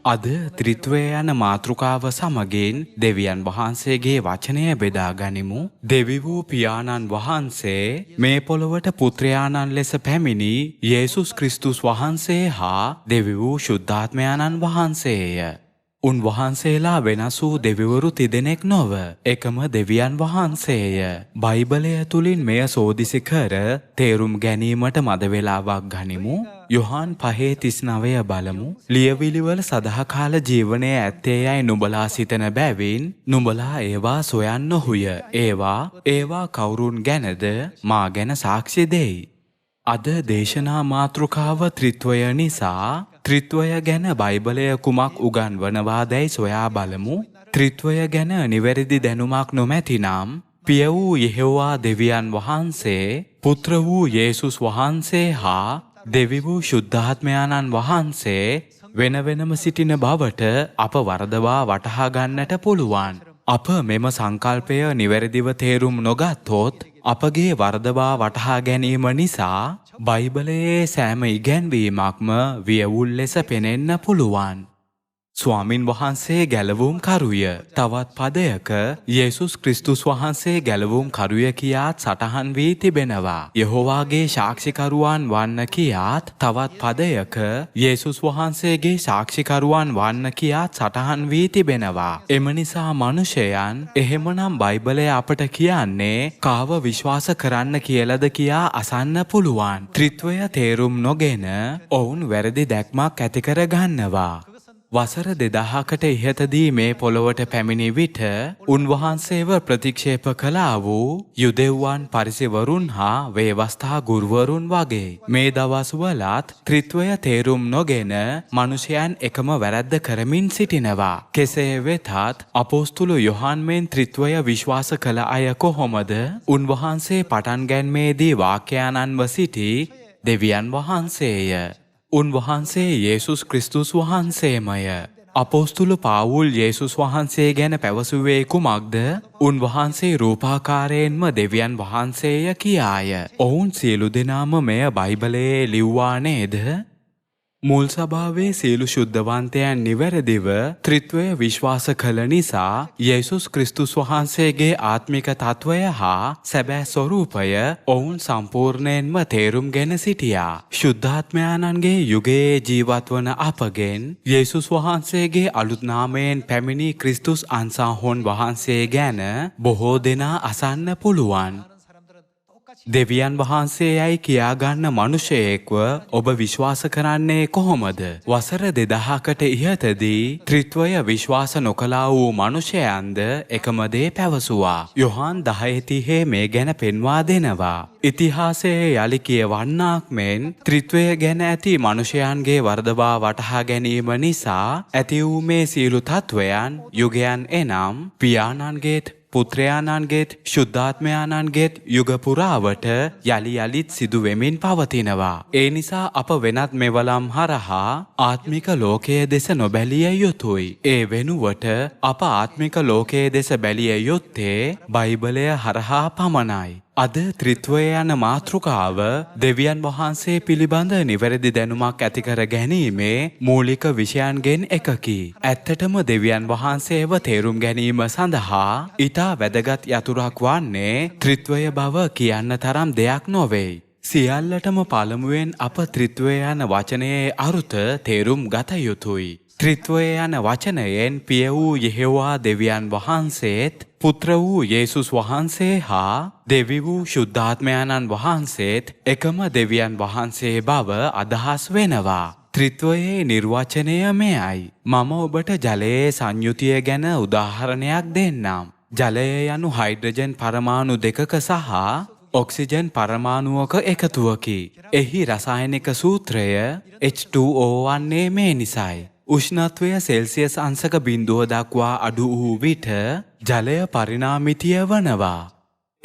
අද ත්‍රිත්වය යන මාතෘකාව සමගින් දෙවියන් වහන්සේගේ වචනය බෙදා ගනිමු. දෙවි වූ පියාණන් වහන්සේ මේ පොළොවට පුත්‍රයාණන් ලෙස පැමිණි යේසුස් ක්‍රිස්තුස් වහන්සේ හා දෙවි වූ ශුද්ධාත්මයාණන් වහන්සේය. උන්වහන්සේලා වෙනස් වූ දෙවිවරු තිදෙනෙක් නොව එකම දෙවියන් වහන්සේය. බයිබලය තුලින් මෙය සෝදිසි කර තේරුම් ගැනීමට මද වේලාවක් ගනිමු. යොහාන් 5:39 බලමු. ලියවිලිවල සදාකාල ජීවනයේ ඇත්තේ යයි නුඹලා සිතන බැවින් නුඹලා ඒවා සොයන්න නොහුය. ඒවා කවුරුන් ගැනද මා ගැන සාක්ෂි දෙයි. අද දේශනා මාතෘකාව ත්‍රිත්වය නිසා ත්‍රිත්වය ගැන බයිබලය කුමක් උගන්වනවාදැයි සොයා බලමු. ත්‍රිත්වය ගැන නිවැරදි දැනුමක් නොමැතිනම් පිය වූ යෙහෝවා දෙවියන් වහන්සේ, පුත්‍ර වූ යේසුස් වහන්සේ හා දෙවි වූ ශුද්ධාත්මයාණන් වහන්සේ වෙන වෙනම සිටින බවට අප වරදවා වටහා ගන්නට පුළුවන්. අප මෙම සංකල්පය නිවැරදිව තේරුම් නොගත්තොත් අපගේ වරදවා වටහා ගැනීම නිසා බයිබලයේ සෑම ඉගැන්වීමක්ම වියවුල් ලෙස පෙනෙන්න පුළුවන්. ස්වාමින් වහන්සේ ගැලවුම් කරුය. තවත් පදයක යේසුස් ක්‍රිස්තුස් වහන්සේ ගැලවුම් කරුය කියාත් සටහන් වී තිබෙනවා. යෙහෝවාගේ සාක්ෂිකරුවන් වන්න කියාත් තවත් පදයක යේසුස් වහන්සේගේ සාක්ෂිකරුවන් වන්න කියාත් සටහන් වී තිබෙනවා. එම නිසා මනුෂ්‍යයන් එහෙමනම් බයිබලය අපට කියන්නේ කාව විශ්වාස කරන්න කියලාද කියා අසන්න පුළුවන්. ත්‍රිත්වය තේරුම් නොගෙන ඔවුන් වැරදි දැක්මක් ඇති කර ගන්නවා. වසර 2000කට ඉහතදී මේ පොළොවට පැමිණි විට උන්වහන්සේව ප්‍රතික්ෂේප කළා වූ යුදෙව්වන් පරිසෙවරුන් හා වේවස්ථා ගුරුවරුන් වගේ මේ දවස්වලත් ත්‍රිත්වය තේරුම් නොගෙන මිනිසයන් එකම වැරැද්ද කරමින් සිටිනවා. කෙසේ වෙතත් අපොස්තුල යොහන් මෙන් ත්‍රිත්වය විශ්වාස කළ අය කොහොමද? උන්වහන්සේ පටන් ගැන්මේදී වාක්‍යයන්ව සිටි දෙවියන් වහන්සේය. උන්වහන්සේ යේසුස් ක්‍රිස්තුස් වහන්සේමය. අපොස්තුල පාවුල් යේසුස් වහන්සේ ගැන පැවසුවේ කුමක්ද? උන්වහන්සේ රූපාකාරයෙන්ම දෙවියන් වහන්සේය කියාය. ඔවුන් සියලු දෙනාම මෙය බයිබලයේ ලිව්වා නේද? මුල් සභාවේ සියලු ශුද්ධවන්තයන් නිවැරදිව ත්‍රිත්වය විශ්වාස කළ නිසා යේසුස් ක්‍රිස්තුස් වහන්සේගේ ආත්මික තත්වය හා සැබෑ ස්වරූපය ඔවුන් සම්පූර්ණයෙන්ම තේරුම්ගෙන සිටියා. ශුද්ධාත්මයාණන්ගේ යුගයේ ජීවත් වන අපගෙන් යේසුස් වහන්සේගේ අලුත් නාමයෙන් පැමිණි ක්‍රිස්තුස් අන්සාහොන් වහන්සේ ගැන බොහෝ දෙනා අසන්න පුළුවන්. දෙවියන් වහන්සේ යයි කියාගන්න මනුෂයෙක්ව ඔබ විශ්වාස කරන්නේ කොහොමද? වසර 2000කට ඉහතදී ත්‍රිත්වය විශ්වාස නොකලා වූ මනුෂයන්ද එකම දේ පැවසුවා. යොහාන් 10:30 මේ ගැන පෙන්වා දෙනවා. ඉතිහාසයේ යලි කියවන්නාක් මෙන් ත්‍රිත්වය ගැන ඇති මනුෂයන්ගේ වරදවා වටහා ගැනීම නිසා ඇති වූ මේ සියලු තත්වයන් යුගයන් එනම් පියාණන්ගේත් පුත්‍රයාණන්ගේත් ශුද්ධාත්මයාණන්ගේත් යුග පුරාවට යලි යලිත් සිදු වෙමින් පවතිනවා. ඒ නිසා අප වෙනත් මෙවලම් හරහා ආත්මික ලෝකයේ දෙස නොබැලිය යුතුයි. ඒ වෙනුවට අප ආත්මික ලෝකයේ දෙස බැලිය යුත්තේ බයිබලය හරහා පමණයි. අද ත්‍රිත්වය යන මාතෘකාව දෙවියන් වහන්සේ පිළිබඳ නිවැරදි දැනුමක් ඇති කර ගැනීමේ මූලික විෂයන්ගෙන් එකකි. ඇත්තටම දෙවියන් වහන්සේව තේරුම් ගැනීම සඳහා ඊටා වැදගත් යතුරක් වන්නේ ත්‍රිත්වය බව කියන්න තරම් දෙයක් නොවේ. සියල්ලටම පළමුවෙන් අප ත්‍රිත්වය යන වචනයේ අරුත තේරුම් ගත යුතුයි. ත්‍රිත්වය යන වචනයෙන් පිය වූ යෙහෝවා දෙවියන් වහන්සේත් පුත්‍ර වූ යේසුස් වහන්සේ හා දෙවි වූ ශුද්ධාත්මයාණන් වහන්සේත් එකම දෙවියන් වහන්සේ බව අදහස් වෙනවා. ත්‍රිත්වයේ නිර්වචනය මෙයයි. මම ඔබට ජලයේ සංයුතිය ගැන උදාහරණයක් දෙන්නම්. ජලය යනු හයිඩ්‍රජන් පරමාණු දෙකක සහ ඔක්සිජන් පරමාණුවක එකතුවකි. එහි රසායනික සූත්‍රය H2O වන්නේ මේ නිසයි. උෂ්ණත්වය සෙල්සියස් අංශක 0 දක්වා අඩු වූ විට ජලය පරිණාමිතිය වනවා.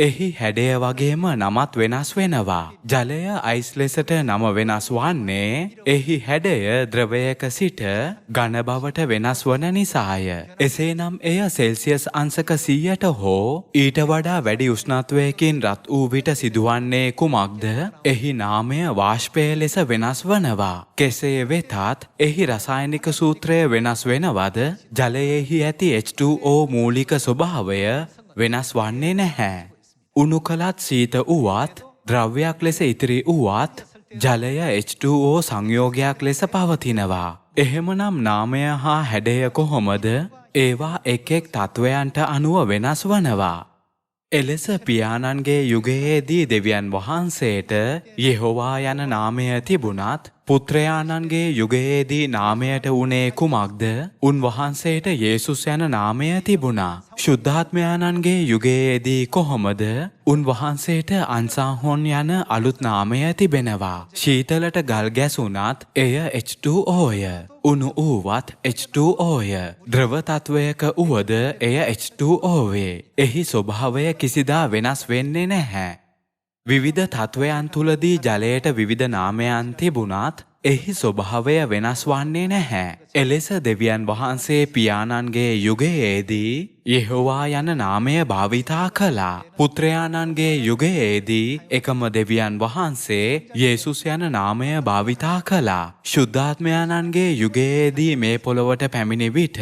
එහි හැඩය වගේම නමත් වෙනස් වෙනවා. ජලය අයිස් ලෙසට නම වෙනස් වන්නේ එහි හැඩය ද්‍රවයක සිට ඝන බවට වෙනස් වන නිසාය. එසේනම් එය සෙල්සියස් අංශක 100ට හෝ ඊට වඩා වැඩි උෂ්ණත්වයකින් රත් වූ විට සිදුවන්නේ කුමක්ද? එහි නාමය වාෂ්පය ලෙස වෙනස් වනවා. කෙසේ වෙතත් එහි රසායනික සූත්‍රය වෙනස් වෙනවද? ජලයෙහි ඇති H2O මූලික ස්වභාවය වෙනස් වන්නේ නැහැ. උණු කලත් සීත වුවත් ද්‍රව්‍යයක් ලෙස ඉතිරි වුවත් ජලය H2O සංයෝගයක් ලෙස පවතිනවා. එහෙමනම් නාමය හා හැඩය කොහොමද? ඒවා එක් එක් තත්වයන්ට අනුව වෙනස් වනවා. එලෙස පියාණන්ගේ යුගයේදී දෙවියන් වහන්සේට යෙහෝවා යන නාමය තිබුණත් පුත්‍රයාණන්ගේ යුගයේදී නාමයට වුණේ කුමක්ද? උන්වහන්සේට යේසුස් යන නාමය තිබුණා. ශුද්ධාත්මයාණන්ගේ යුගයේදී කොහොමද? උන්වහන්සේට අන්සාහොන් යන අලුත් නාමය තිබෙනවා. ශීතලට ගල් ගැසුණත් එය H2Oය. උණු වුවත් H2Oය. ද්‍රව තත්වයක වුවද එය H2O වේ. එහි ස්වභාවය කිසිදා වෙනස් වෙන්නේ නැහැ. විවිධ තත්වයන් තුලදී ජලයට විවිධ නාමයන් තිබුණත් එහි ස්වභාවය වෙනස් වන්නේ නැහැ. එලෙස දෙවියන් වහන්සේ පියාණන්ගේ යුගයේදී යෙහෝවා යන නාමය භාවිතා කළා. පුත්‍රයාණන්ගේ යුගයේදී එකම දෙවියන් වහන්සේ යේසුස් යන නාමය භාවිතා කළා. ශුද්ධාත්මයාණන්ගේ යුගයේදී මේ පොළොවට පැමිණි විට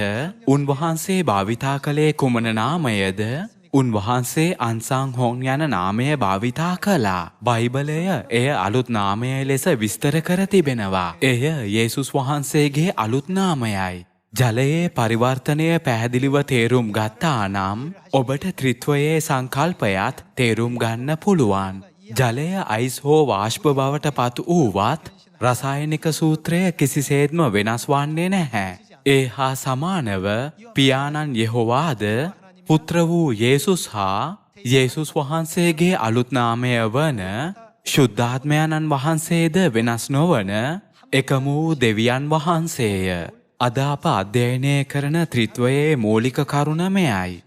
උන්වහන්සේ භාවිතා කළේ කුමන නාමයද? උන්වහන්සේ අන්සාහොන් යන නාමය භාවිතා කළා. බයිබලය එය අලුත් නාමය ලෙස විස්තර කර තිබෙනවා. එය යේසුස් වහන්සේගේ අලුත් නාමයයි. ජලයේ පරිවර්තනය පැහැදිලිව තේරුම් ගත්තා නම් ඔබට ත්‍රිත්වයේ සංකල්පයත් තේරුම් ගන්න පුළුවන්. ජලය අයිස් හෝ වාෂ්ප බවට පත් වූවත් රසායනික සූත්‍රය කිසිසේත්ම වෙනස් වන්නේ නැහැ. ඒ හා සමානව පියාණන් යෙහෝවාද පුත්‍ර වූ යේසුස් හා යේසුස් වහන්සේගේ අලුත් නාමය වන ශුද්ධාත්මයන්න් වහන්සේද වෙනස් නොවන එකම වූ දෙවියන් වහන්සේය. අද අප අධ්‍යයනය කරන ත්‍රිත්වයේ මූලික කරුණ මෙයයි.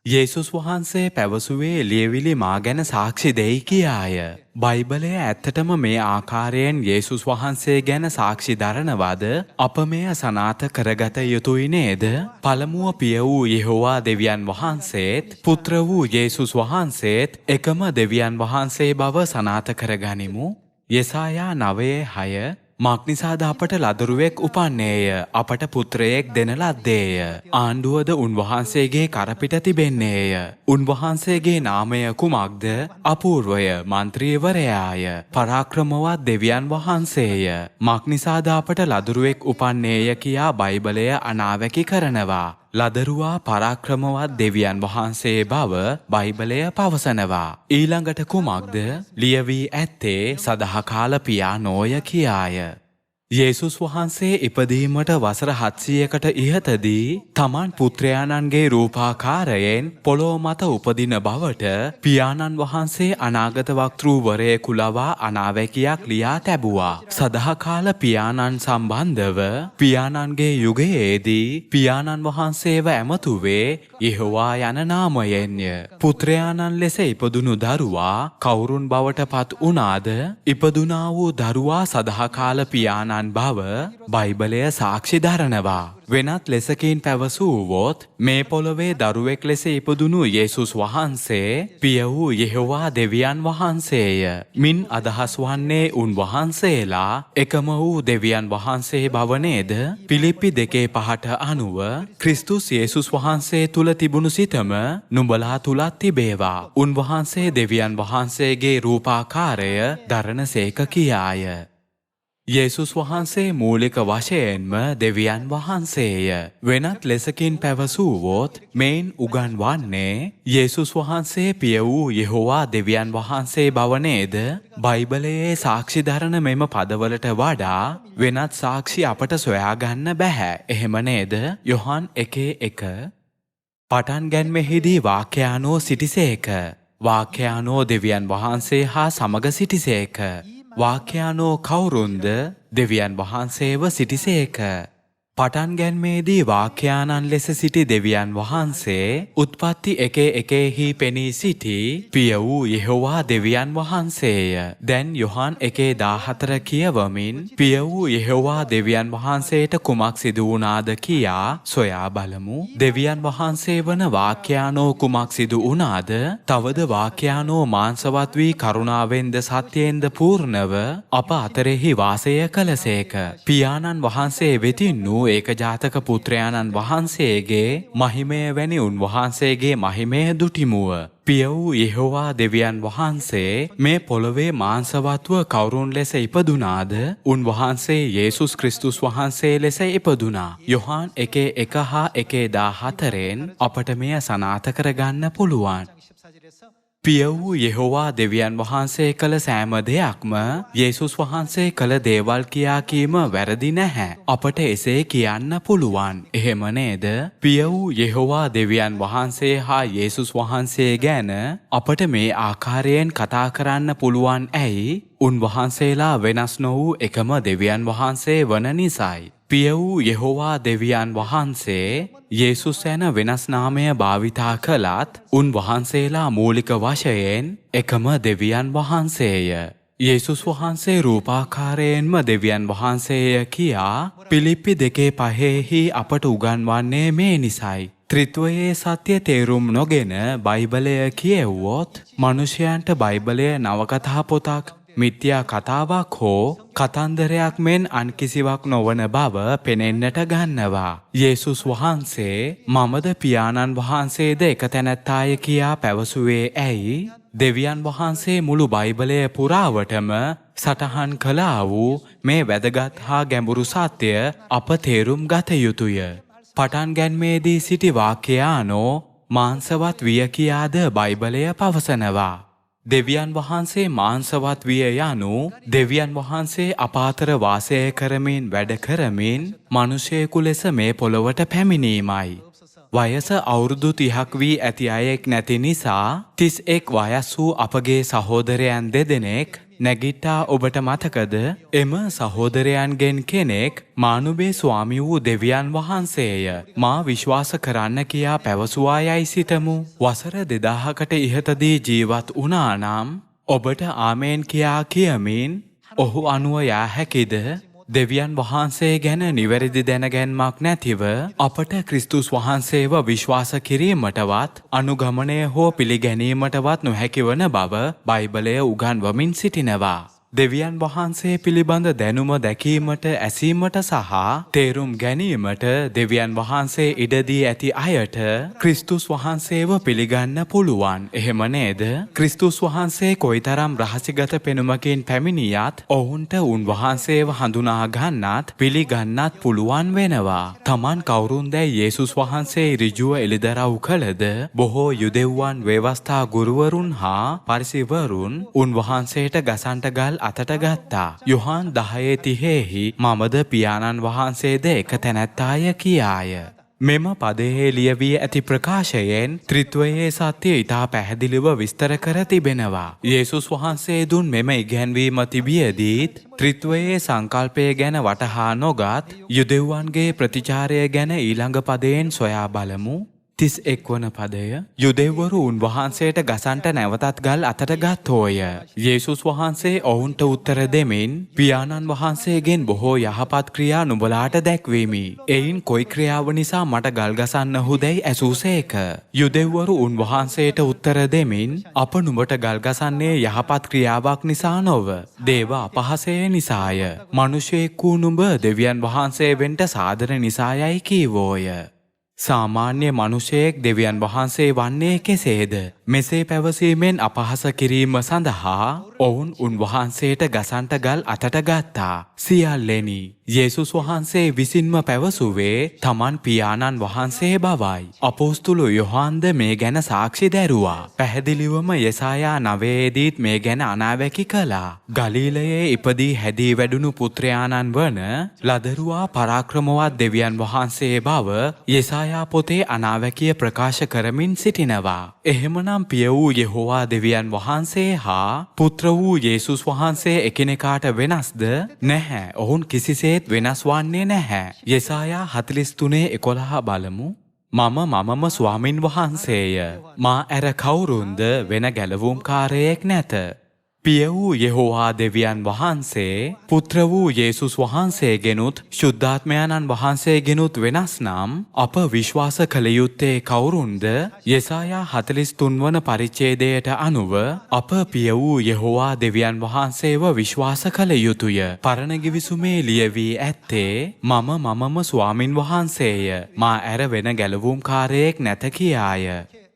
යේසුස් වහන්සේ පැවසුවේ ලියවිලි මා ගැන සාක්ෂි දෙයි කියාය. බයිබලය ඇත්තටම මේ ආකාරයෙන් යේසුස් වහන්සේ ගැන සාක්ෂි දරනවද? අප මෙය සනාථ කරගත යුතුයි නේද? පළමුව පිය වූ යෙහෝවා දෙවියන් වහන්සේත් පුත්‍ර වූ යේසුස් වහන්සේත් එකම දෙවියන් වහන්සේ බව සනාථ කරගනිමු. යෙසායා 9:6 මක්නිසාද අපට ලදරුවෙක් උපන්නේය, අපට පුත්‍රයෙක් දෙන ලද්දේය. ආණ්ඩුවද උන්වහන්සේගේ කරපිට තිබෙන්නේය. උන්වහන්සේගේ නාමය කුමක්ද? අපූර්වය, මන්ත්‍රීවරයාය, පරාක්‍රමවත් දෙවියන් වහන්සේය. මක්නිසාද අපට ලදරුවෙක් උපන්නේය කියා බයිබලය අනාවැකි කරනවා. ලදරුවා පරාක්‍රමවත් දෙවියන් වහන්සේ බව බයිබලය පවසනවා. ඊළඟට කුමක්ද? ලියවී ඇත්තේ සදහකාල පියානෝය කියාය. යේසුස් වහන්සේ ඉපදීමට වසර 700කට ඉහතදී තමන් පුත්‍රයාණන්ගේ රූපාකාරයෙන් පොළොව මත උපදින බවට පියාණන් වහන්සේ අනාගත වක්තෘවරයෙකු ලවා අනාවැකියක් ලියා තැබුවා. සදහකාල පියාණන් සම්බන්ධව පියාණන්ගේ යුගයේදී පියාණන් වහන්සේව ඇමතුවේ යෙහෝවා යන නාමයෙන්ය. පුත්‍රයාණන් ලෙස ඉපදුණු දරුවා කවුරුන් බවට පත් වුණාද? ඉපදුනා වූ දරුවා සදහකාල පියාණන් බව බයිබලය සාක්ෂි දරනවා. වෙනත් ලෙසකින් පැවසුවොත් මේ පොළොවේ දරුවෙක් ලෙස ඉපදුණු යේසුස් වහන්සේ පිය වූ යෙහෝවා දෙවියන් වහන්සේය. මින් අදහස් වන්නේ උන්වහන්සේලා එකම වූ දෙවියන් වහන්සේ බව නේද? පිලිප්පි 2:5 අනුව ක්‍රිස්තුස් යේසුස් වහන්සේ තුල තිබුණු සිතම නුඹලා තුලත් තිබේවා. උන්වහන්සේ දෙවියන් වහන්සේගේ රූපාකාරය දරනසේක කියාය. යේසුස් වහන්සේ මූලික වශයෙන්ම දෙවියන් වහන්සේය. වෙනත් ලෙසකින් පැවසුවොත් මෙයින් උගන්වන්නේ යේසුස් වහන්සේ පිය වූ යෙහෝවා දෙවියන් වහන්සේ බව නේද? බයිබලයේ සාක්ෂි දරන මෙම පදවලට වඩා වෙනත් සාක්ෂි අපට සොයාගන්න බැහැ. එහෙම නේද? යොහන් 1:1 පටන් ගැන්මෙහිදී වාක්‍යානෝ සිටිසේක. වාක්‍යානෝ දෙවියන් වහන්සේ හා සමග සිටිසේක. වාක්‍යානෝ කවුරුන්ද? දෙවියන් වහන්සේව සිටිසේක. පටන් ගැන්මේදී වාක්‍යානන් ලෙස සිටි දෙවියන් වහන්සේ උත්පත්ති 1:1 පෙනී සිටි පිය වූ යෙහෝවා දෙවියන් වහන්සේය. දැන් යොහන් 1:14 කියවමින් පිය වූ යෙහෝවා දෙවියන් වහන්සේට කුමක් සිදු වුණාද කියා සොයා බලමු. දෙවියන් වහන්සේ වන වාක්‍යානෝ කුමක් සිදු වුණාද? තවද වාක්‍යානෝ මාංශවත් වී කරුණාවෙන්ද සත්‍යයෙන්ද පූර්ණව අප අතරෙහි වාසය කළසේක. පියාණන් වහන්සේ වෙතින් වූ ඒකජාතක පුත්‍රයාණන් වහන්සේගේ මහිමය වැනි උන්වහන්සේගේ මහිමය දුටිමුව. පිය වූ යෙහෝවා දෙවියන් වහන්සේ මේ පොළොවේ මාංශවත්ව කවුරුන් ලෙස ඉපදුනාද? උන්වහන්සේ යේසුස් ක්‍රිස්තුස් වහන්සේ ලෙස ඉපදුනා. යොහන් 1:1 හා 1:14න් අපට මෙය සනාථ කරගන්න පුළුවන්. පිය වූ යෙහෝවා දෙවියන් වහන්සේ කළ සෑම දෙයක්ම යේසුස් වහන්සේ කළ දේවල් කියා කීම වැරදි නැහැ. අපට එසේ කියන්න පුළුවන්. එහෙම නේද? පිය වූ යෙහෝවා දෙවියන් වහන්සේ හා යේසුස් වහන්සේ ගැන අපට මේ ආකාරයෙන් කතා කරන්න පුළුවන්. ඇයි? උන්වහන්සේලා වෙනස් නොවූ එකම දෙවියන් වහන්සේ වන නිසායි. පිය වූ යෙහෝවා දෙවියන් වහන්සේ යේසුස් යන වෙනස් නාමය භාවිතා කළත් උන්වහන්සේලා මූලික වශයෙන් එකම දෙවියන් වහන්සේය. යේසුස් වහන්සේ රූපාකාරයෙන්ම දෙවියන් වහන්සේය කියා පිලිප්පි 2:5 අපට උගන්වන්නේ මේ නිසයි. ත්‍රිත්වයේ සත්‍ය තේරුම් නොගෙන බයිබලය කියෙව්වොත් මනුෂ්‍යයන්ට බයිබලය නවකතා පොතක්, මිත්‍යා කතාවක් හෝ කතන්දරයක් මෙන් අන් කිසිවක් නොවන බව පෙනෙන්නට ගන්නවා. යේසුස් වහන්සේ මමද පියාණන් වහන්සේද එක තැනැත්තාය කියා පැවසුවේ ඇයි? දෙවියන් වහන්සේ මුළු බයිබලය පුරාවටම සටහන් කළා වූ මේ වැදගත් හා ගැඹුරු සත්‍ය අප තේරුම් ගත යුතුය. පටන් ගැන්මේදී සිටි වාක්‍යානෝ මාංශවත් විය කියාද බයිබලය පවසනවා. දෙවියන් වහන්සේ මාංශවත් විය යනු දෙවියන් වහන්සේ අපාතර වාසය කරමින් වැඩ කරමින් මිනිසෙකු ලෙස මේ පොළොවට පැමිණීමයි. වයස අවුරුදු 30ක් වී ඇති අයෙක් නැති නිසා 31 වයස් වූ අපගේ සහෝදරයන් දෙදෙනෙක් නැගිට්ටා. ඔබට මතකද? එම සහෝදරයන්ගෙන් කෙනෙක් මානුබේ ස්වාමි වූ දෙවියන් වහන්සේය. මා විශ්වාස කරන්න කියා පැවසුවා යයි සිතමු. වසර 2000කට ඉහතදී ජීවත් වුණා නම් ඔබට ආමේන් කියා කියමින් ඔහු අනුව යා හැකිද? දෙවියන් වහන්සේ ගැන නිවැරදි දැනගැන්මක් නැතිව අපට ක්‍රිස්තුස් වහන්සේව විශ්වාස කිරීමටවත් අනුගමනය හෝ පිළිගැනීමටවත් නොහැකි වන බව බයිබලය උගන්වමින් සිටිනවා. දෙවියන් වහන්සේ පිළිබඳ දැනුම දැකීමට, ඇසීමට සහ තේරුම් ගැනීමට දෙවියන් වහන්සේ ඉඩ දී ඇති අයට ක්‍රිස්තුස් වහන්සේව පිළිගන්න පුළුවන්. එහෙම නේද? ක්‍රිස්තුස් වහන්සේ කොයිතරම් රහසිගත පෙනුමකින් පැමිණියත් ඔවුන්ට උන්වහන්සේව හඳුනා ගන්නත් පිළිගන්නත් පුළුවන් වෙනවා. Taman කවුරුන්දැයි යේසුස් වහන්සේ ඍජුව එළිදරව් කළද බොහෝ යුදෙව්වන්, ව්‍යවස්ථා ගුරුවරුන් හා පරිසෙවරුන් උන්වහන්සේට ගසන්ට ගල් අතට ගත්තා. යොහන් 10:30 මමද පියාණන් වහන්සේද එක තැනැත්තාය කියාය. මෙම පදයේ ලියවී ඇති ප්‍රකාශයෙන් ත්‍රිත්වයේ සත්‍ය ඉතා පැහැදිලිව විස්තර කර තිබෙනවා. යේසුස් වහන්සේ දුන් මෙම ඉගැන්වීම තිබියදීත් ත්‍රිත්වයේ සංකල්පය ගැන වටහා නොගත් යුදෙව්වන්ගේ ප්‍රතිචාරය ගැන ඊළඟ පදයෙන් සොයා බලමු. 31 වන පදය. යුදෙව්වරු උන්වහන්සේට ගසන්ට නැවතත් ගල් අතට ගත්තෝය. යේසුස් වහන්සේ ඔවුන්ට උත්තර දෙමින් පියාණන් වහන්සේගෙන් බොහෝ යහපත් ක්‍රියා නුඹලාට දැක්වීමි. එයින් කොයි ක්‍රියාව නිසා මට ගල් ගසන්නහුදැයි ඇසූසේක. යුදෙව්වරු උන්වහන්සේට උත්තර දෙමින් අප නුඹට ගල් ගසන්නේ යහපත් ක්‍රියාවක් නිසා නොව දේව අපහසය නිසාය. මිනිසෙක් වූ නුඹ දෙවියන් වහන්සේ වෙන්ට සාදර නිසායයි කීවෝය. සාමාන්‍ය මිනිසෙක් දෙවියන් වහන්සේ වන්නේ කෙසේද? මෙසේ පැවසීමෙන් අපහාස කිරීම සඳහා ඔවුන් උන්වහන්සේට ගසන්ට ගල් අතට ගත්තා. සියල්ලෙනි යේසුස් වහන්සේ විසින්ම පැවසුවේ තමන් පියාණන් වහන්සේ බවයි. අපොස්තුල යොහන්ද මේ ගැන සාක්ෂි දැරුවා. පැහැදිලිවම යෙසායා 9:දීත් මේ ගැන අනාවැකි කළා. ගලීලයේ ඉපදී හැදී වැඩුණු පුත්‍රයාණන් වන ලදරුවා පරාක්‍රමවත් දෙවියන් වහන්සේ බව යෙසායා පොතේ අනාවැකිය ප්‍රකාශ කරමින් සිටිනවා. එහෙමනම් එහෙමනම් පිය වූ යෙහෝවා දෙවියන් වහන්සේ හා පුත්‍ර වූ යේසුස් වහන්සේ එකිනෙකාට වෙනස්ද? නැහැ. ඔවුන් කිසිසේත් වෙනස් වන්නේ නැහැ. යෙසායා 43:11 බලමු. මමම ස්වාමින් වහන්සේය. මා ඇර කවුරුන්ද වෙන ගැලවුම්කාරයෙක් නැත. පිය වූ යෙහෝවා දෙවියන් වහන්සේ පුත්‍ර වූ යේසුස් වහන්සේගෙනුත් ශුද්ධාත්මයන්න් වහන්සේගෙනුත් වෙනස් නම් අප විශ්වාස කළ යුත්තේ කවුරුන්ද? යෙසායා 43 වන පරිච්ඡේදයට අනුව අප පිය වූ යෙහෝවා දෙවියන් වහන්සේව විශ්වාස කළ යුතුය. පරණ ගිවිසුමේ ලියවී ඇත්තේ මමම ස්වාමින් වහන්සේය. මා ඇර වෙන ගැලවුම්කාරයෙක් නැත කියාය.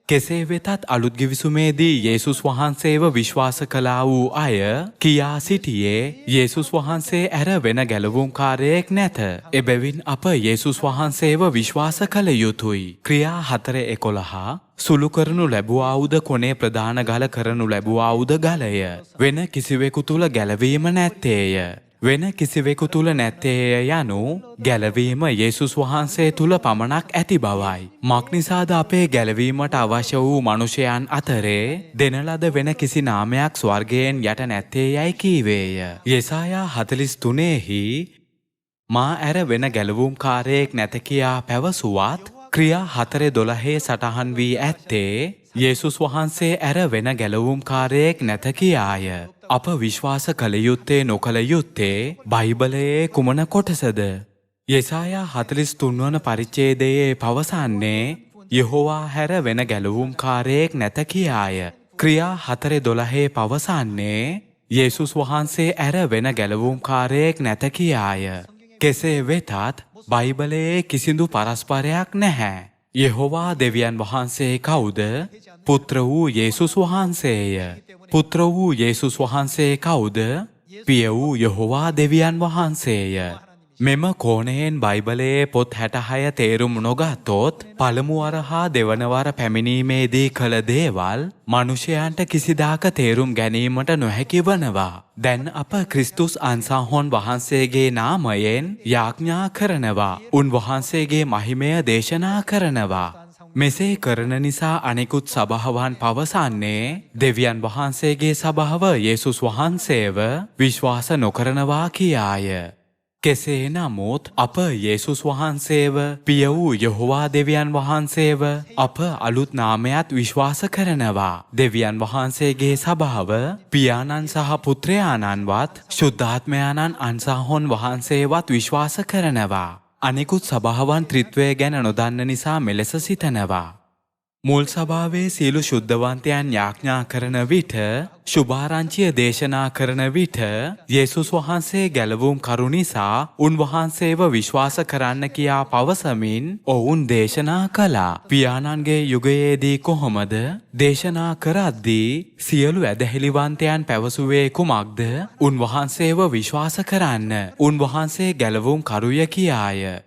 කෙසේ වෙතත් අලුත් ගිවිසුමේදී යේසුස් වහන්සේව විශ්වාස කළා වූ අය කියා සිටියේ යේසුස් වහන්සේ ඇර වෙන ගැලවුම්කාරයෙක් නැත. එබැවින් අප යේසුස් වහන්සේව විශ්වාස කළ යුතුයි. ක්‍රියා 4:11 සුළු කරනු ලැබුවාවුද කොනේ ප්‍රධාන ගල කරනු ලැබුවාවුද ගලය. වෙන කිසිවෙකු තුල ගැලවීම නැත්තේය. වෙන කිසිවෙකු තුල නැත්තේය යනු ගැලවීම යේසුස් වහන්සේ තුල පමණක් ඇති බවයි. මක්නිසාද අපේ ගැලවීමට අවශ්‍ය වූ මනුෂ්‍යයන් අතරේ දෙන ලද වෙන කිසි නාමයක් ස්වර්ගයෙන් යට නැත්තේ යයි කීවේය. යෙසායා 43:හි මා ඇර වෙන ගැලවුම්කාරයෙක් නැත කියා පැවසුවත් ක්‍රියා 4:12 සටහන් වී ඇත්තේ යේසුස් වහන්සේ ඇර වෙන ගැලවුම්කාරයෙක් නැත කියාය. අප විශ්වාස කළ යුත්තේ නොකළ යුත්තේ බයිබලයේ කුමන කොටසද? යෙසායා 43 වන පරිච්ඡේදයේ පවසන්නේ යෙහෝවා හැර වෙන ගැලවුම්කාරයෙක් නැත කියාය. ක්‍රියා 4:12 පවසන්නේ යේසුස් වහන්සේ ඇර වෙන ගැලවුම්කාරයෙක් නැත කියාය. කෙසේ වෙතත් බයිබලයේ කිසිදු පරස්පරයක් නැහැ. යෙහෝවා දෙවියන් වහන්සේ කවුද? පුත්‍ර වූ යේසුස් වහන්සේය. පුත්‍ර වූ යේසුස් වහන්සේ කවුද? පිය වූ යෙහෝවා දෙවියන් වහන්සේය. මෙම කෝණයෙන් බයිබලයේ පොත් 66 තේරුම් නොගත්තොත් පළමු වර හා දෙවන වර පැමිණීමේදී කළ දේවල් මනුෂ්‍යයන්ට කිසිදාක තේරුම් ගැනීමට නොහැකි වනවා. දැන් අප ක්‍රිස්තුස් අන්සහෝන් වහන්සේගේ නාමයෙන් යාඥා කරනවා. උන්වහන්සේගේ මහිමය දේශනා කරනවා. මෙසේ කරන නිසා අනෙකුත් සභාවන් පවසන්නේ දෙවියන් වහන්සේගේ සභාව යේසුස් වහන්සේව විශ්වාස නොකරනවා කියාය. කෙසේ නමුත් අප යේසුස් වහන්සේව පිය වූ යෙහෝවා දෙවියන් වහන්සේව අප අලුත් නාමයත් විශ්වාස කරනවා. දෙවියන් වහන්සේගේ සභාව පියාණන් සහ පුත්‍රයාණන්වත් ශුද්ධාත්මයාණන් අන්සහෝන් වහන්සේවත් විශ්වාස කරනවා. අනෙකුත් සභාවන් ත්‍රිත්වය ගැන නොදන්න නිසා මෙලෙස සිතනවා. මුල් සභාවේ සියලු ශුද්ධවන්තයන් යාඥා කරන විට සුභාරංචිය දේශනා කරන විට යේසුස් වහන්සේ ගැලවුම් කරු නිසා උන්වහන්සේව විශ්වාස කරන්න කියා පවසමින් ඔවුන් දේශනා කළා. පියාණන්ගේ යුගයේදී කොහොමද දේශනා කරද්දී සියලු ඇදහිලිවන්තයන් පැවසුවේ කුමක්ද? උන්වහන්සේව විශ්වාස කරන්න. උන්වහන්සේ ගැලවුම් කරුය කියාය.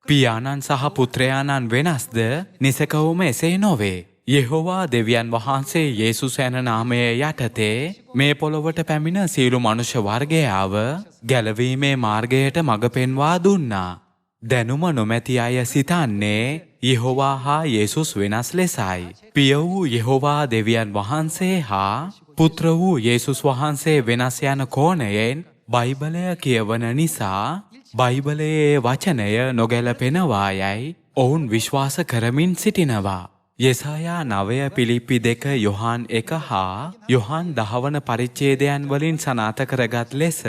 පියාණන් සහ පුත්‍රයාණන් වෙනස්ද? නිසකවම එසේ නොවේ. යෙහෝවා දෙවියන් වහන්සේ යේසුස් යන නාමය යටතේ මේ පොළොවට පැමිණ සියලු මනුෂ්‍ය වර්ගයාව ගැලවීමේ මාර්ගයට මඟ පෙන්වා දුන්නා. දැනුම නොමැති අය සිතන්නේ යෙහෝවා හා යේසුස් වෙනස් ලෙසයි. පිය වූ යෙහෝවා දෙවියන් වහන්සේ හා පුත්‍ර වූ යේසුස් වහන්සේ වෙනස් යන කෝණයෙන් බයිබලය කියවන නිසා බයිබලයේ වචනය නොගැලපෙනවා යයි ඔවුන් විශ්වාස කරමින් සිටිනවා. යෙසායා 9 පිලිප්පි 2 යොහාන් 1 හා යොහාන් 10 වන පරිච්ඡේදයන් වලින් සනාථ කරගත් ලෙස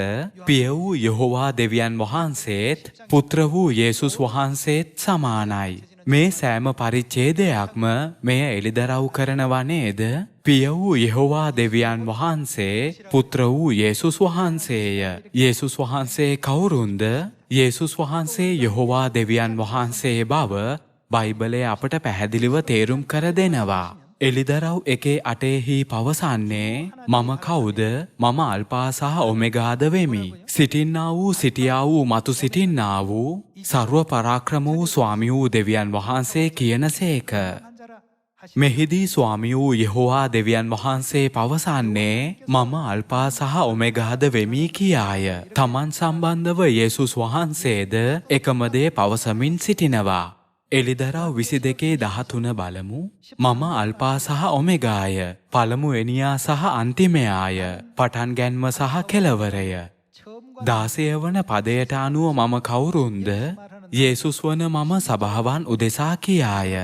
පිය වූ යෙහෝවා දෙවියන් වහන්සේත් පුත්‍ර වූ යේසුස් වහන්සේත් සමානයි. මේ සෑම පරිච්ඡේදයක්ම මෙය එළිදරව් කරනවා නේද? පිය වූ යෙහෝවා දෙවියන් වහන්සේ පුත්‍ර වූ යේසුස් වහන්සේය. යේසුස් වහන්සේ කවුරුන්ද? යේසුස් වහන්සේ යෙහෝවා දෙවියන් වහන්සේ බව බයිබලය අපට පැහැදිලිව තේරුම් කර දෙනවා. එළිදරව් 1:8 පවසන්නේ මම කවුද? මම අල්පා සහ ඔමෙගාද වෙමි. සිටින්නා වූ සිටියා වූ මතු සිටින්නා වූ සර්ව පරාක්‍රම වූ ස්වාමි වූ දෙවියන් වහන්සේ කියනසේක. මෙහිදී ස්වාමි වූ යෙහෝවා දෙවියන් වහන්සේ පවසන්නේ මම අල්පා සහ ඔමෙගාද වෙමි කියාය. තමන් සම්බන්ධව යේසුස් වහන්සේද එකම දේ පවසමින් සිටිනවා. එලිදරව් 22:13 බලමු. මම අල්පා සහ ඔමෙගාය. පළමුවෙනියා සහ අන්තිමයාය. පටන් ගැන්ම සහ කෙලවරය. 16 වන පදයට අනුව මම කවුරුන්ද? යේසුස් වන මම සභාවන් උදෙසා කියාය.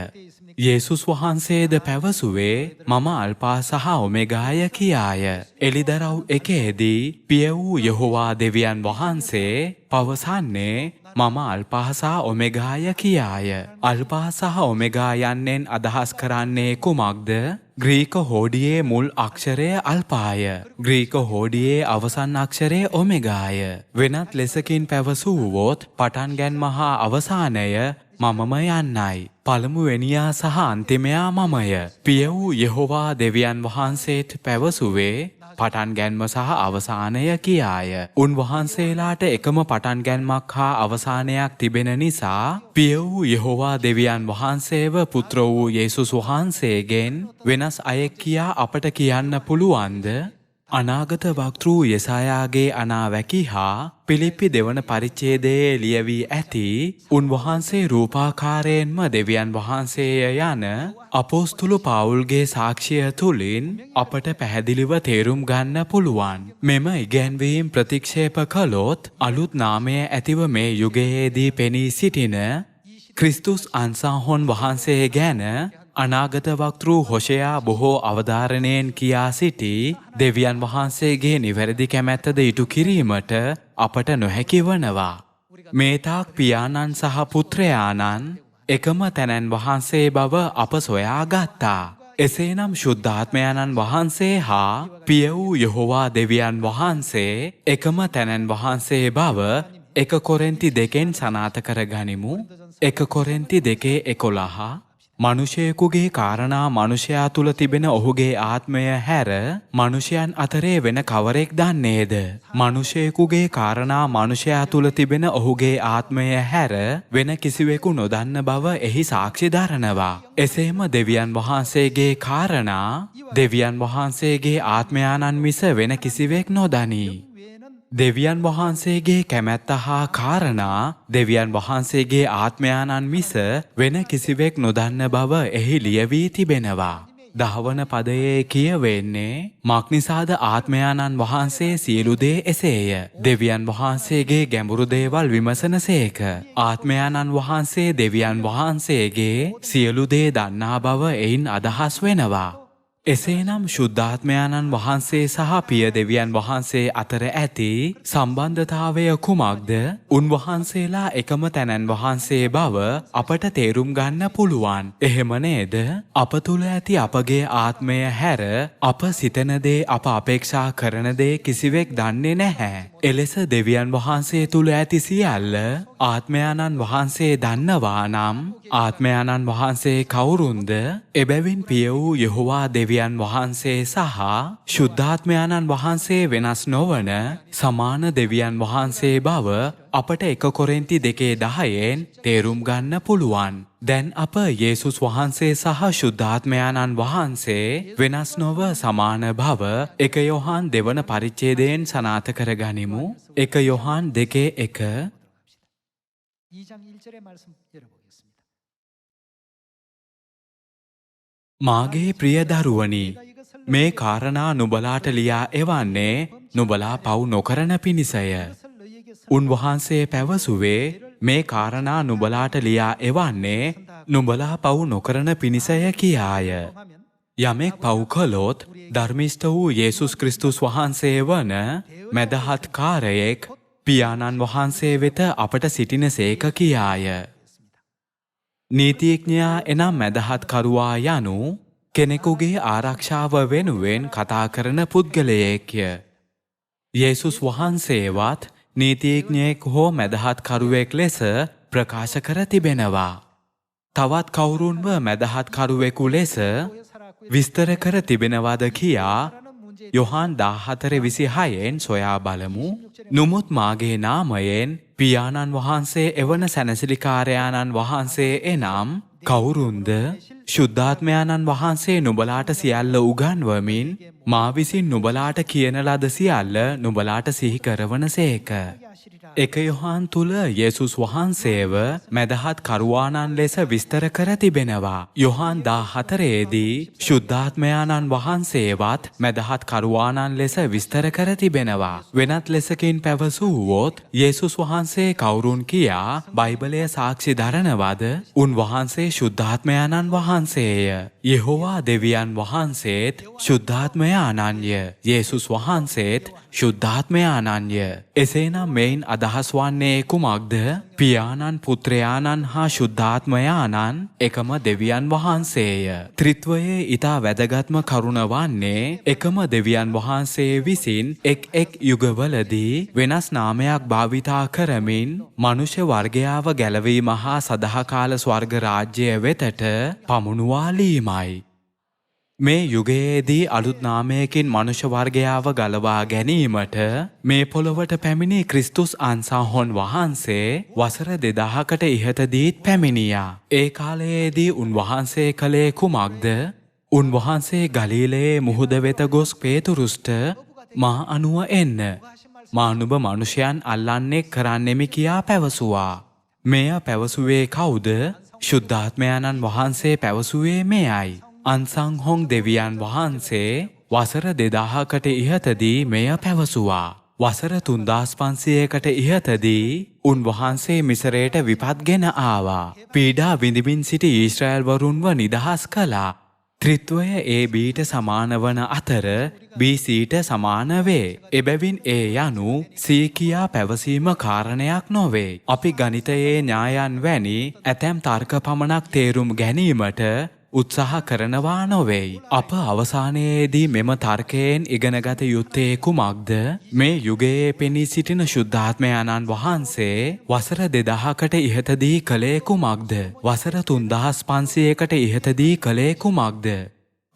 යේසුස් වහන්සේද පැවසුවේ මම අල්පා සහ ඔමෙගාය කියාය. එලිදරව් 1ේදී පිය වූ යෙහෝවා දෙවියන් වහන්සේ පවසන්නේ මම අල්පා සහ ඔමෙගාය කියාය. අල්පා සහ ඔමෙගා යන්නෙන් අදහස් කරන්නේ කුමක්ද? ග්‍රීක හෝඩියේ මුල් අක්ෂරය අල්පාය. ග්‍රීක හෝඩියේ අවසන් අක්ෂරය ඔමෙගාය. වෙනත් ලෙසකින් පැවසුවොත් පටන් ගැන්ම හා අවසානය මමම යන්නයි. පළමුවෙනියා සහ අන්තිමයා මමය. පිය වූ යෙහෝවා දෙවියන් වහන්සේත් පැවසුවේ පටන් ගැන්ම සහ අවසානය කියාය. උන්වහන්සේලාට එකම පටන් ගැන්මක් හා අවසානයක් තිබෙන නිසා පිය වූ යෙහෝවා දෙවියන් වහන්සේව පුත්‍ර වූ යේසුස් වහන්සේගෙන් වෙනස් අයෙක් කියා අපට කියන්න පුළුවන්ද? අනාගත වක්තෘ යෙසායාගේ අනාවැකි හා පිලිප්පි දෙවන පරිච්ඡේදයේ ලියවී ඇති උන්වහන්සේ රූපාකාරයෙන්ම දෙවියන් වහන්සේය යන අපොස්තුල පාවුල්ගේ සාක්ෂිය තුළින් අපට පැහැදිලිව තේරුම් ගන්න පුළුවන්. මෙම ඉගැන්වීම් ප්‍රතික්ෂේප කළොත් අලුත් නාමය ඇතිව මේ යුගයේදී පෙනී සිටින ක්‍රිස්තුස් අන්සාහොන් වහන්සේ ගැන අනාගත වක්තෘ හොෂයා බොහෝ අවධාරණයෙන් කියා සිටි දෙවියන් වහන්සේගේ නිවැරදි කැමැත්තද ඉටු කිරීමට අපට නොහැකි වනවා. මේතාක් පියාණන් සහ පුත්‍රයාණන් එකම තැනැන් වහන්සේ බව අප සොයා ගත්තා. එසේනම් ශුද්ධාත්මයණන් වහන්සේ හා පිය වූ යෙහෝවා දෙවියන් වහන්සේ එකම තැනැන් වහන්සේ බව 1 කොරින්ති 2 සනාථ කර ගනිමු. 1 කොරින්ති 2:11 මනුෂයෙකුගේ කාරණා මනුෂයා තුල තිබෙන ඔහුගේ ආත්මය හැර මනුෂයන් අතරේ වෙන කවරෙක් දන්නේද? මනුෂයෙකුගේ කාරණා මනුෂයා තුල තිබෙන ඔහුගේ ආත්මය හැර වෙන කිසිවෙකු නොදන්න බව එහි සාක්ෂි දරනවා. එසේම දෙවියන් වහන්සේගේ කාරණා දෙවියන් වහන්සේගේ ආත්මයාණන් මිස වෙන කිසිවෙක් නොදනී. දෙවියන් වහන්සේගේ කැමැත්ත හා කාරණා දෙවියන් වහන්සේගේ ආත්මයාණන් මිස වෙන කිසිවෙක් නොදන්න බව එහි ලියවී තිබෙනවා. 10 වන පදයේ කියවෙන්නේ මක්නිසාද ආත්මයාණන් වහන්සේ සියලු දේ එසේය. දෙවියන් වහන්සේගේ ගැඹුරු දේවල් විමසනසේක. ආත්මයාණන් වහන්සේ දෙවියන් වහන්සේගේ සියලු දේ දන්නා බව එයින් අදහස් වෙනවා. එසේනම් ශුද්ධාත්මයාණන් වහන්සේ සහ පිය දෙවියන් වහන්සේ අතර ඇති සම්බන්ධතාවය කුමක්ද? උන්වහන්සේලා එකම තැනැන් වහන්සේ බව අපට තේරුම් ගන්න පුළුවන්. එහෙම නේද? අප තුල ඇති අපගේ ආත්මය හැර අප සිතන දේ අප අපේක්ෂා කරන දේ කිසිවෙක් දන්නේ නැහැ. එලෙස දෙවියන් වහන්සේ තුල ඇති සියල්ල ආත්මයාණන් වහන්සේ දන්නවා නම් ආත්මයාණන් වහන්සේ කවුරුන්ද? එබැවින් පිය වූ යෙහෝවා දෙවියන් වහන්සේ සහ ශුද්ධාත්මයාණන් වහන්සේ වෙනස් නොවන සමාන දෙවියන් වහන්සේ බව අපට 1 කොරින්ති 2:10 තේරුම් ගන්න පුළුවන්. දැන් අප යේසුස් වහන්සේ සහ ශුද්ධාත්මයාණන් වහන්සේ වෙනස් නොව සමාන බව 1 යොහාන් 2 වන පරිච්ඡේදයෙන් සනාථ කරගනිමු. 1 යොහාන් 2:1 2장 1절의 말씀 열어보겠습니다. මාගේ ප්‍රිය දරුවනි, මේ කාරණා නුඹලාට ලියා එවන්නේ නුඹලා පව් නොකරන පිණිසය. උන්වහන්සේ පැවසුවේ මේ කාරණා නුඹලාට ලියා එවන්නේ නුඹලා පව් නොකරන පිණිසය කියාය. යමෙක් පව් කළොත් ධර්මිෂ්ඨ වූ යේසුස් ක්‍රිස්තුස් වහන්සේ වන මැදහත් කාරයෙක් පියාණන් වහන්සේ වෙත අපට සිටින සේක කියාය. නීතිඥයා එනම් මැදහත් කරුවා යනු කෙනෙකුගේ ආරක්ෂාව වෙනුවෙන් කතා කරන පුද්ගලයෙක්ය. යේසුස් වහන්සේවත් නීතිඥයෙක් හෝ මැදහත් කරුවෙක් ලෙස ප්‍රකාශ කර තිබෙනවා. තවත් කවුරුන්ව මැදහත් කරුවෙකු ලෙස විස්තර කර තිබෙනවද කියා යොහාන් 14:26න් සොයා බලමු. නමුත් මාගේ නාමයෙන් පියාණන් වහන්සේ එවන සැනසිලිකාරයාණන් වහන්සේ එනම් කවුරුන්ද? ශුද්ධාත්මයාණන් වහන්සේ නුඹලාට සියල්ල උගන්වමින් මා විසින් නුඹලාට කියන ලද සියල්ල නුඹලාට සිහි කරවන සේක. එක යොහාන් තුල යේසුස් වහන්සේව මැදහත් කරුවාණන් ලෙස විස්තර කර තිබෙනවා. යොහාන් 14 දී ශුද්ධාත්මයාණන් වහන්සේවත් මැදහත් කරුවාණන් ලෙස විස්තර කර තිබෙනවා. වෙනත් ලෙසකින් පැවසුවොත් යේසුස් වහන්සේ කවුරුන් කියා බයිබලය සාක්ෂි දරනවද? උන්වහන්සේ ශුද්ධාත්මයාණන් වහන්සේය. යෙහෝවා දෙවියන් වහන්සේත් ශුද්ධාත්මයාණන්ය. යේසුස් වහන්සේත් ශුද්ධාත්මයාණන්ය. එසේනම් මෙයින් අදහස් වන්නේ කුමක්ද? පියාණන් පුත්‍රයාණන් හා ශුද්ධාත්මයාණන් එකම දෙවියන් වහන්සේය. ත්‍රිත්වයේ ඊට වැදගත්ම කරුණ වන්නේ එකම දෙවියන් වහන්සේ විසින් එක් යුගවලදී වෙනස් නාමයක් භාවිතා කරමින් මනුෂ්‍ය වර්ගයාව ගැලවීම හා සදාකාල ස්වර්ග රාජ්‍යය වෙතට පමුණුවාලීමයි. මේ යුගයේදී අලුත් නාමයකින් මනුෂ්‍ය වර්ගයාව ගලවා ගැනීමට මේ පොළොවට පැමිණි ක්‍රිස්තුස් අන්සාහොන් වහන්සේ වසර 2000කට ඉහතදීත් පැමිණියා. ඒ කාලයේදී උන්වහන්සේ කළේ කුමක්ද? උන්වහන්සේ ගලීලයේ මුහුද වෙත ගොස් පේතුරුස්ට මා අනුව එන්න. මා නුඹ මනුෂ්‍යයන් අල්ලන්නේ කරන්නෙමි කියා පැවසුවා. මෙය පැවසුවේ කවුද? ශුද්ධාත්මයාණන් වහන්සේ පැවසුවේ මෙයයි. අන්සංහොන් දෙවියන් වහන්සේ වසර 2000කට ඉහතදී මෙය පැවසුවා. වසර 3500කට ඉහතදී උන්වහන්සේ මිසරයට විපත්ගෙන ආවා. පීඩා විඳිමින් සිටි ඊශ්‍රායල් වරුන්ව නිදහස් කළා. ත්‍රිත්වය ABට සමාන වන අතර BCට සමාන වේ. එබැවින් ඒ යනු C කියා පැවසීම කාරණයක් නොවේ. අපි ගණිතයේ න්‍යායන් වැනි ඇතැම් තර්ක පමණක් තේරුම් ගැනීමට උත්සාහ කරනවා නොවේ. අප අවසානයේදී මෙම තර්කයෙන් ඉගෙනගත යුත්තේ කුමක්ද? මේ යුගයේ පෙනී සිටින ශුද්ධාත්මයාණන් වහන්සේ වසර 2000කට ඉහතදී කළේ කුමක්ද? වසර 3500කට ඉහතදී කළේ කුමක්ද?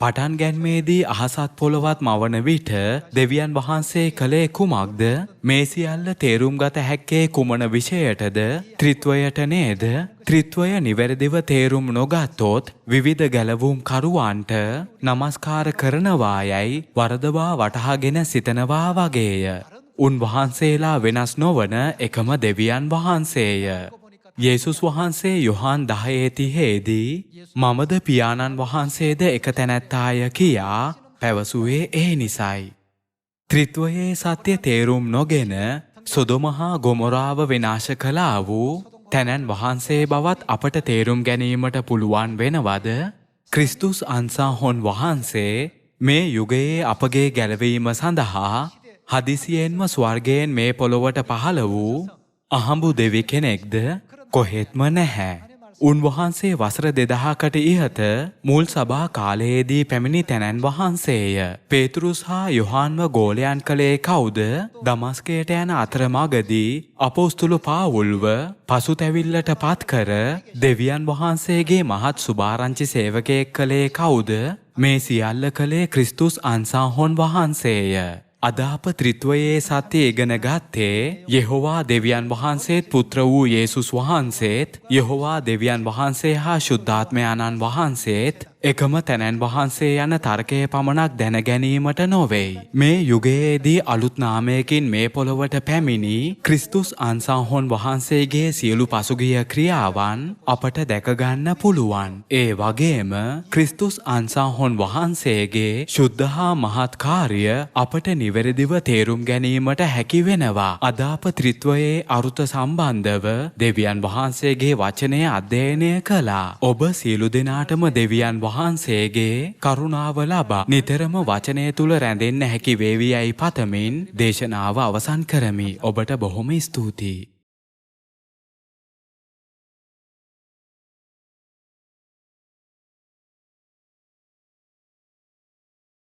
පටන් ගැන්මේදී අහසත් පොළොවත් මවන විට දෙවියන් වහන්සේ කළේ කුමක්ද? මේ සියල්ල තේරුම් ගත හැක්කේ කුමන විෂයටද? ත්‍රිත්වයට නේද? ත්‍රිත්වය නිවැරදිව තේරුම් නොගත්තොත් විවිධ ගැලවුම් කරුවන්ට නමස්කාර කරනවායයි වරදවා වටහාගෙන සිතනවා වගේය. උන්වහන්සේලා වෙනස් නොවන එකම දෙවියන් වහන්සේය. යේසුස් වහන්සේ යොහාන් 10:30දී මමද පියාණන් වහන්සේද එක තැනැත්තාය කියා පැවසුවේ ඒ නිසයි. ත්‍රිත්වයේ සත්‍ය තේරුම් නොගෙන සොදොම හා ගොමොරාව විනාශ කළා වූ තැනැන් වහන්සේ බවත් අපට තේරුම් ගැනීමට පුළුවන් වෙනවද? ක්‍රිස්තුස් අන්සාහොන් වහන්සේ මේ යුගයේ අපගේ ගැලවීම සඳහා හදිසියෙන්ම ස්වර්ගයෙන් මේ පොළොවට පහළ වූ අහඹු දෙවි කෙනෙක්ද? කොහෙත්ම නැහැ. උන්වහන්සේ වසර 2000කට ඉහත මුල් සභා කාලයේදී පැමිණි තැනැන් වහන්සේය. පේතුරුස් හා යොහාන්ව ගෝලයන් කළේ කවුද? දමස්කයට යන අතරමඟදී අපොස්තුල පාවුල්ව පසුතැවිල්ලට පත් කර දෙවියන් වහන්සේගේ මහත් සුභාරංචි සේවකයෙක් කළේ කවුද? මේ සියල්ල කළේ ක්‍රිස්තුස් අන්සාහොන් වහන්සේය. අද අප ත්‍රිත්වයේ සත්‍ය ඉගෙන ගත්තේ යෙහෝවා දෙවියන් වහන්සේත් පුත්‍ර වූ යේසුස් වහන්සේත් යෙහෝවා දෙවියන් වහන්සේ හා ශුද්ධාත්මයාණන් වහන්සේත් එකම තැනැන් වහන්සේ යන තර්කය පමණක් දැන ගැනීමට නොවේ. මේ යුගයේදී අලුත් නාමයකින් මේ පොළොවට පැමිණි ක්‍රිස්තුස් අන්සාහොන් වහන්සේගේ සියලු පසුගිය ක්‍රියාවන් අපට දැකගන්න පුළුවන්. ඒ වගේම ක්‍රිස්තුස් අන්සාහොන් වහන්සේගේ ශුද්ධ හා මහත් කාර්ය අපට නිවැරදිව තේරුම් ගැනීමට හැකි වෙනවා. අද අප ත්‍රිත්වයේ අරුත සම්බන්ධව දෙවියන් වහන්සේගේ වචනය අධ්‍යයනය කළා. ඔබ සියලු දෙනාටම දෙවියන් වහන්සේගේ කරුණාව ලබා නිතරම වචනය තුල රැඳෙන්න හැකි වේවි යයි පතමින් දේශනාව අවසන් කරමි. ඔබට බොහොම ස්තුතියි.